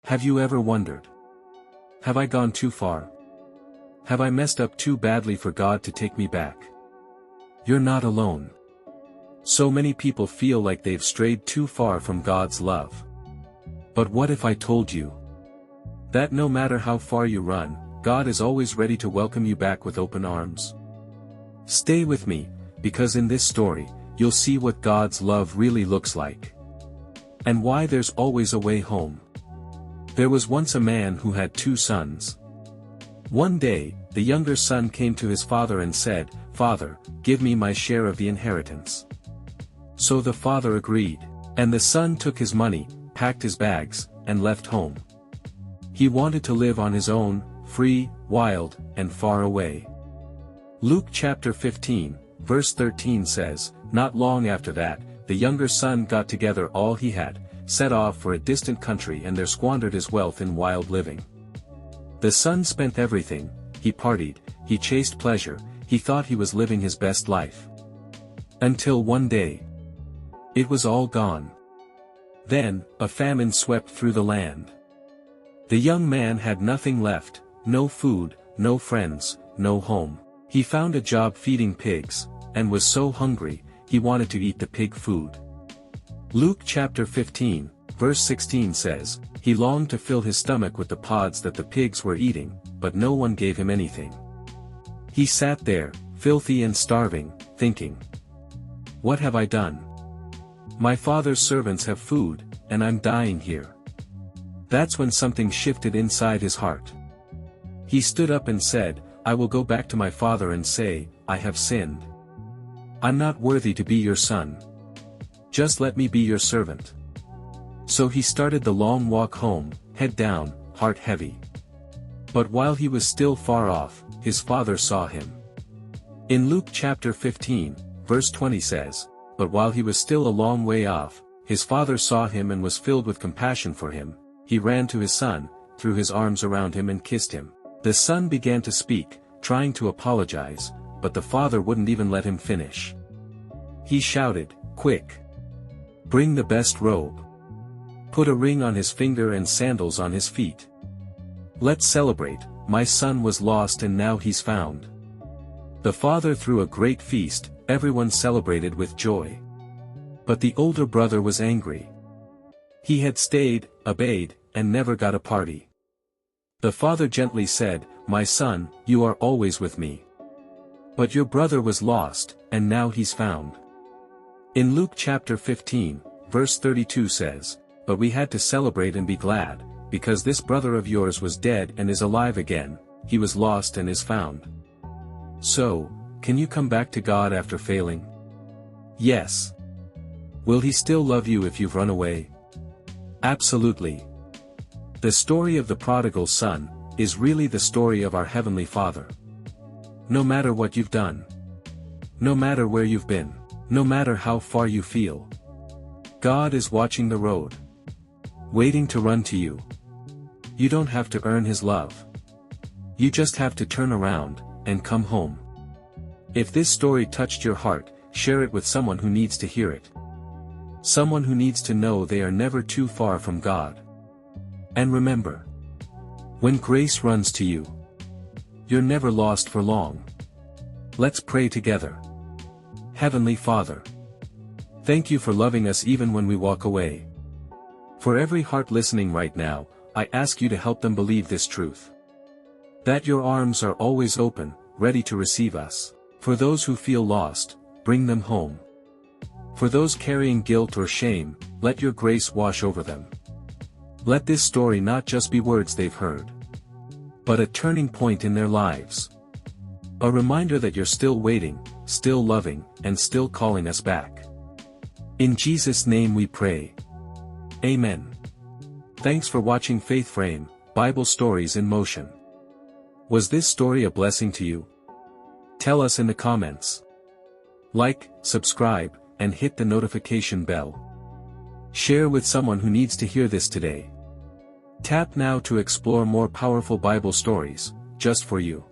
Have you ever wondered? Have I gone too far? Have I messed up too badly for God to take me back? You're not alone. So many people feel like they've strayed too far from God's love. But what if I told you that no matter how far you run, God is always ready to welcome you back with open arms? Stay with me, because in this story, you'll see what God's love really looks like. And why there's always a way home. There was once a man who had 2 sons. One day, the younger son came to his father and said, "Father, give me my share of the inheritance." So the father agreed, and the son took his money, packed his bags, and left home. He wanted to live on his own, free, wild, and far away. Luke chapter 15, verse 13 says, "Not long after that, the younger son got together all he had, set off for a distant country and there squandered his wealth in wild living." The son spent everything, he partied, he chased pleasure, he thought he was living his best life. Until one day, it was all gone. Then, a famine swept through the land. The young man had nothing left, no food, no friends, no home. He found a job feeding pigs, and was so hungry, he wanted to eat the pig food. Luke chapter 15, verse 16 says, "He longed to fill his stomach with the pods that the pigs were eating, but no one gave him anything. He sat there, filthy and starving, thinking, 'What have I done? My father's servants have food, and I'm dying here.' That's when something shifted inside his heart. He stood up and said, 'I will go back to my father and say, I have sinned. I'm not worthy to be your son. Just let me be your servant.' So he started the long walk home, head down, heart heavy. But while he was still far off, his father saw him. In Luke chapter 15, verse 20 says, "But while he was still a long way off, his father saw him and was filled with compassion for him. He ran to his son, threw his arms around him and kissed him. The son began to speak, trying to apologize, but the father wouldn't even let him finish. He shouted, 'Quick! Bring the best robe. Put a ring on his finger and sandals on his feet. Let's celebrate, my son was lost and now he's found.' The father threw a great feast, everyone celebrated with joy. But the older brother was angry. He had stayed, obeyed, and never got a party. The father gently said, 'My son, you are always with me. But your brother was lost, and now he's found.' In Luke chapter 15, verse 32 says, 'But we had to celebrate and be glad, because this brother of yours was dead and is alive again, he was lost and is found.' So, can you come back to God after failing? Yes. Will he still love you if you've run away? Absolutely. The story of the prodigal son is really the story of our Heavenly Father. No matter what you've done, no matter where you've been, no matter how far you feel, God is watching the road, waiting to run to you. You don't have to earn his love. You just have to turn around and come home. If this story touched your heart, share it with someone who needs to hear it. Someone who needs to know they are never too far from God. And remember, when grace runs to you, you're never lost for long. Let's pray together. Heavenly Father, thank you for loving us even when we walk away. For every heart listening right now, I ask you to help them believe this truth. That your arms are always open, ready to receive us. For those who feel lost, bring them home. For those carrying guilt or shame, let your grace wash over them. Let this story not just be words they've heard, but a turning point in their lives. A reminder that you're still waiting, still loving, and still calling us back. In Jesus' name we pray. Amen. Thanks for watching Faith Frame, Bible Stories in Motion. Was this story a blessing to you? Tell us in the comments. Like, subscribe, and hit the notification bell. Share with someone who needs to hear this today. Tap now to explore more powerful Bible stories, just for you.